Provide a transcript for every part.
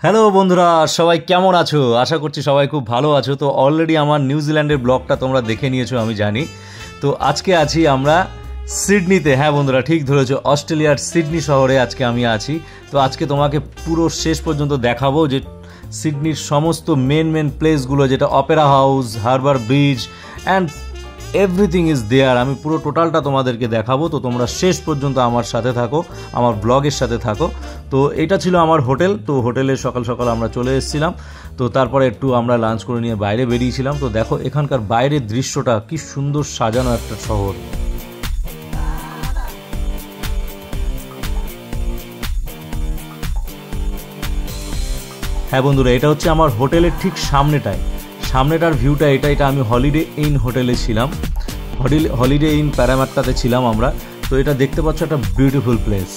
Hello বন্ধুরা, সবাই কেমন আছো? আশা করছি সবাই খুব ভালো আছো। তো অলরেডি আমার নিউজিল্যান্ডের ব্লগটা তোমরা দেখে নিয়েছো, আমি জানি। তো আজকে আছি আমরা সিডনিতে। হ্যাঁ বন্ধুরা, ঠিক ধরেছো, অস্ট্রেলিয়ার সিডনি শহরে আজকে আমি আছি। তো আজকে তোমাকে পুরো শেষ পর্যন্ত দেখাবো যে সিডনির সমস্ত মেন প্লেসগুলো, যেটা Opera House, Harbour Bridge and everything is there. আমি পুরো টোটালটা তোমাদেরকে দেখাবো। তো তোমরা শেষ পর্যন্ত আমার সাথে থাকো, আমার ব্লগের সাথে থাকো। তো এটা ছিল আমার হোটেল। তো হোটেলে সকাল সকাল আমরা চলে এসেছিলাম। তো তারপরে একটু আমরা লাঞ্চ করে নিয়ে বাইরে বেরিয়েছিলাম। তো দেখো এখানকার বাইরের দৃশ্যটা কি সুন্দর সাজানো একটা শহর। হ্যাঁ বন্ধুরা, এটা হচ্ছে আমার হোটেলের ঠিক সামনেটার ভিউটা। এটা আমি হলিডে ইন হোটেলে ছিলাম, হলিডে ইন প্যারামাট্টাতে ছিলাম আমরা। তো এটা দেখতে পাচ্ছ, একটা বিউটিফুল প্লেস।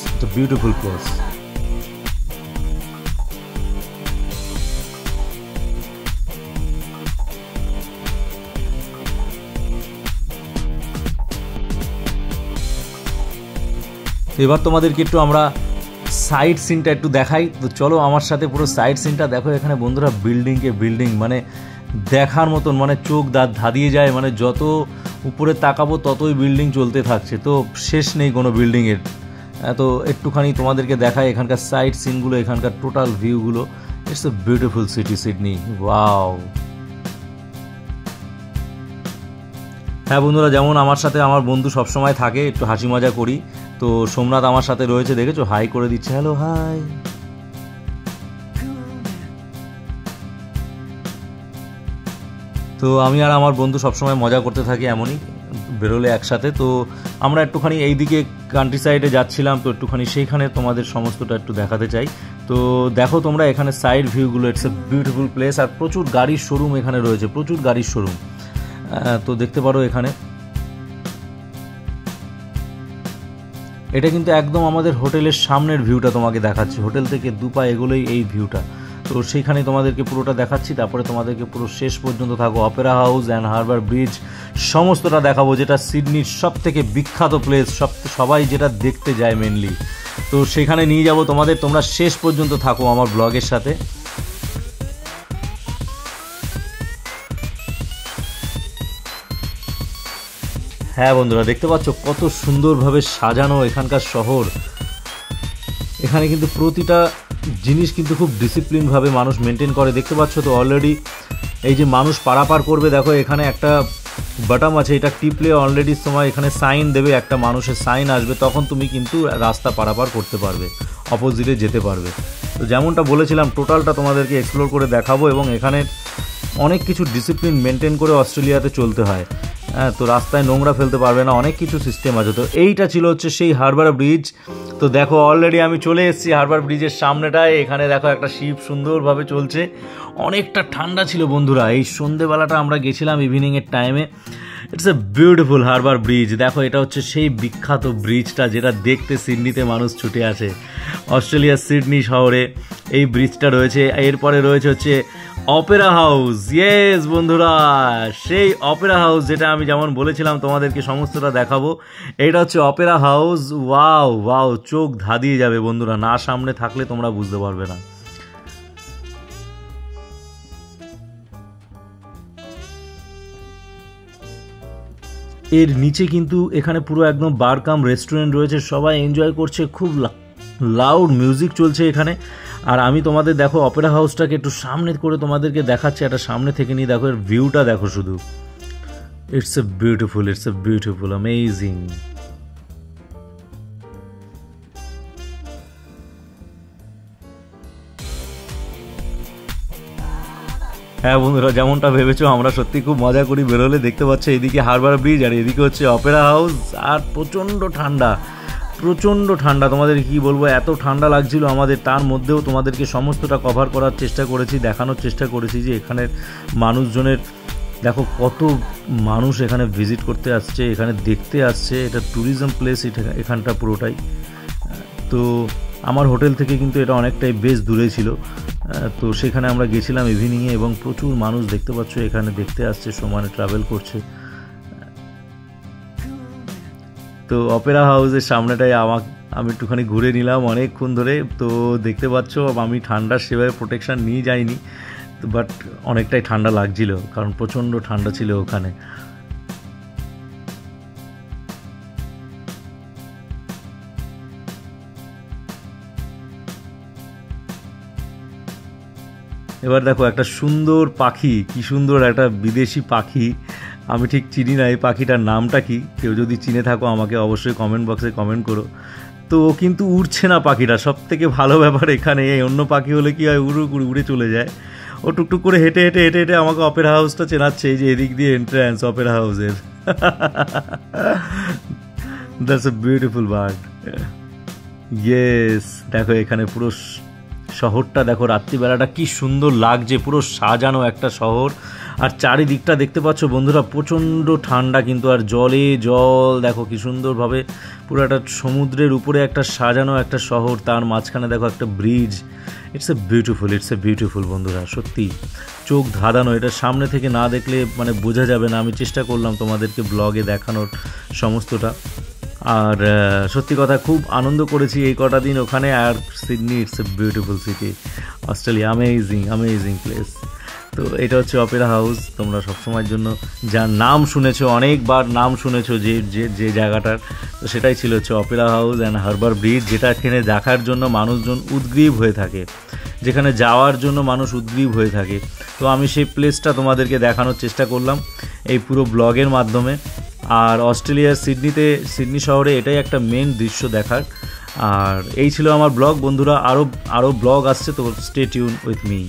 এবার তোমাদেরকে একটু আমরা সাইড সিনটা একটু দেখাই। তো চলো আমার সাথে পুরো সাইড সিনটা দেখো। এখানে বন্ধুরা বিল্ডিং মানে দেখার মতন, মানে চোখ ধাঁধিয়ে যায়। মানে যত উপরে তাকাবো ততই বিল্ডিং চলতে থাকছে, তো শেষ নেই কোনো বিল্ডিংয়ের। তো একটুখানি তোমাদেরকে দেখাই এখানকার সাইড সিনগুলো, এখানকার টোটাল ভিউগুলো। It's a beautiful city Sydney. Wow. হ্যাঁ বন্ধুরা, যেমন আমার সাথে আমার বন্ধু সবসময় থাকে, একটু হাসি মজা করি। তো সোমনাথ আমার সাথে রয়েছে, দেখেছো, হাই করে দিচ্ছে, হ্যালো হাই। তো আমি আর আমার বন্ধু সবসময় মজা করতে থাকি, এমনই বেরোলে একসাথে। তো আমরা একটুখানি এইদিকে কান্ট্রি সাইডে যাচ্ছিলাম, তো একটুখানি সেইখানে তোমাদের সমস্তটা একটু দেখাতে চাই। তো দেখো তোমরা এখানে সাইড ভিউগুলো, ইটস এ বিউটিফুল প্লেস। আর প্রচুর গাড়ির শোরুম এখানে রয়েছে, প্রচুর গাড়ির শোরুম। তো দেখতে পারো এখানে। এটা কিন্তু একদম আমাদের হোটেলের সামনের ভিউটা তোমাকে দেখাচ্ছি। হোটেল থেকে দুপা এগোলেই এই ভিউটা। তো সেইখানে তোমাদেরকে পুরোটা দেখাচ্ছি। তারপরে তোমাদেরকে পুরো শেষ পর্যন্ত থাকো, Opera house and Harbour bridge সমস্তটা দেখাবো, যেটা সিডনির সব থেকে বিখ্যাত প্লেস, সবাই যেটা দেখতে যায় মেনলি। তো সেখানে নিয়ে যাব তোমাদের, তোমরা শেষ পর্যন্ত থাকো আমার ব্লগের সাথে। হ্যাঁ বন্ধুরা, দেখতে পাচ্ছ কত সুন্দরভাবে সাজানো এখানকার শহর। এখানে কিন্তু প্রতিটা জিনিস কিন্তু খুব ডিসিপ্লিনভাবে মানুষ মেনটেন করে। দেখতে পাচ্ছ তো অলরেডি এই যে মানুষ পারাপার করবে, দেখো এখানে একটা বাটন আছে, এটা টিপলে অলরেডি সময় এখানে সাইন দেবে, একটা মানুষের সাইন আসবে, তখন তুমি কিন্তু রাস্তা পারাপার করতে পারবে, অপোজিটে যেতে পারবে। তো যেমনটা বলেছিলাম, টোটালটা তোমাদেরকে এক্সপ্লোর করে দেখাবো। এবং এখানে অনেক কিছু ডিসিপ্লিন মেনটেন করে অস্ট্রেলিয়াতে চলতে হয়। হ্যাঁ, তো রাস্তায় নোংরা ফেলতে পারবে না, অনেক কিছু সিস্টেম আছে। তো এইটা ছিল হচ্ছে সেই হারবার ব্রিজ। তো দেখো অলরেডি আমি চলে এসেছি হারবার ব্রিজের সামনেটায়। এখানে দেখো একটা শিপ সুন্দরভাবে চলছে। অনেকটা ঠান্ডা ছিল বন্ধুরা, এই সন্ধেবেলাটা আমরা গেছিলাম ইভিনিংয়ের টাইমে। It's a beautiful Harbour bridge. দেখো এটা হচ্ছে সেই বিখ্যাত ব্রিজটা, যেটা দেখতে সিডনিতে মানুষ ছুটে আসে। অস্ট্রেলিয়ার সিডনি শহরে এই ব্রিজটা রয়েছে। এরপরে রয়েছে হচ্ছে অপেরা হাউস। ইয়েস বন্ধুরা, সেই অপেরা হাউস, যেটা আমি যেমন বলেছিলাম তোমাদেরকে সমস্তটা দেখাবো। এটা হচ্ছে অপেরা হাউস। ওয়াও, চোখ ধাঁধিয়ে যাবে বন্ধুরা, না সামনে থাকলে তোমরা বুঝতে পারবে না। এর নিচে কিন্তু এখানে পুরো একদম বার কাম রেস্টুরেন্ট রয়েছে, সবাই এনজয় করছে, খুব লাউড মিউজিক চলছে এখানে। আর আমি তোমাদের দেখো অপেরা হাউসটাকে একটু সামনে করে তোমাদেরকে দেখাচ্ছি, একটা সামনে থেকে নিয়ে দেখো এর ভিউটা দেখো শুধু। It's a beautiful amazing. হ্যাঁ বন্ধুরা, যেমনটা ভেবেছো, আমরা সত্যি খুব মজা করি বেরোলে। দেখতে পাচ্ছ এদিকে হারবার ব্রিজ আর এদিকে হচ্ছে অপেরা হাউস। আর প্রচণ্ড ঠান্ডা, তোমাদের কি বলবো, এত ঠান্ডা লাগছিল আমাদের। তার মধ্যেও তোমাদেরকে সমস্তটা কভার করার চেষ্টা করেছি, দেখানোর চেষ্টা করেছি যে এখানের মানুষজনের দেখো কত মানুষ এখানে ভিজিট করতে আসছে, এখানে দেখতে আসছে। এটা ট্যুরিজম প্লেস এখানটা পুরোটাই। তো আমার হোটেল থেকে কিন্তু এটা অনেকটাই বেশ দূরে ছিল। তো সেখানে আমরা গেছিলাম ইভিনিংয়ে, এবং প্রচুর মানুষ দেখতে পাচ্ছ এখানে দেখতে আসছে, সমানে ট্রাভেল করছে। তো অপেরা হাউসের সামনেটাই আমি একটুখানি ঘুরে নিলাম অনেকক্ষণ ধরে। তো দেখতে পাচ্ছ আমি ঠান্ডার সেভাবে প্রোটেকশান নিয়ে যাইনি, বাট অনেকটাই ঠান্ডা লাগছিল কারণ প্রচণ্ড ঠান্ডা ছিল ওখানে। এবার দেখো একটা সুন্দর পাখি, কি সুন্দর একটা বিদেশি পাখি, আমি ঠিক চিনি না এই পাখিটার নামটা কি, কেউ যদি চিনে থাকো আমাকে অবশ্যই কমেন্ট বক্সে কমেন্ট করো। তো ও কিন্তু উড়ছে না পাখিটা, সব থেকে ভালো ব্যাপার এখানে। অন্য পাখি হলে কি হয়, উড়ে চলে যায়, ও টুকটুক করে হেঁটে হেঁটে হেঁটে হেঁটে আমাকে অপেরা হাউসটা চেনাচ্ছে, এই যে এদিক দিয়ে এন্ট্রান্স অপেরা হাউসের। That's a beautiful bird. Yes, দেখো এখানে পুরো শহরটা দেখো, রাত্রিবেলাটা কি সুন্দর লাগছে, পুরো সাজানো একটা শহর। আর চারিদিকটা দেখতে পাচ্ছ বন্ধুরা প্রচণ্ড ঠান্ডা কিন্তু, আর জলে জল দেখো কি সুন্দরভাবে, পুরো একটা সমুদ্রের উপরে একটা সাজানো একটা শহর, তার মাঝখানে দেখো একটা ব্রিজ। ইটস এ বিউটিফুল বন্ধুরা, সত্যি চোখ ধাঁধানো। এটা সামনে থেকে না দেখলে মানে বোঝা যাবে না, আমি চেষ্টা করলাম তোমাদেরকে ব্লগে দেখানোর সমস্তটা। আর সত্যি কথা খুব আনন্দ করেছি এই কটা দিন ওখানে। আর Sydney it's a beautiful city, Australia amazing place. তো এটা হচ্ছে অপেরা হাউস, তোমরা সবসময়ের জন্য যার নাম শুনেছো, অনেকবার নাম শুনেছো যে জায়গাটার, তো সেটাই ছিল হচ্ছে Opera house and Harbour bridge, যেটা এখানে দেখার জন্য মানুষজন উদগ্রীব হয়ে থাকে, যেখানে যাওয়ার জন্য মানুষ উদগ্রীব হয়ে থাকে। তো আমি সেই প্লেসটা তোমাদেরকে দেখানোর চেষ্টা করলাম এই পুরো ব্লগের মাধ্যমে। আর অস্ট্রেলিয়ার সিডনি শহরে এটাই একটা মেন দৃশ্য দেখার। আর এই ছিল আমার ব্লগ বন্ধুরা, আরও ব্লগ আসছে, তো স্টে টিউন উইথ মি।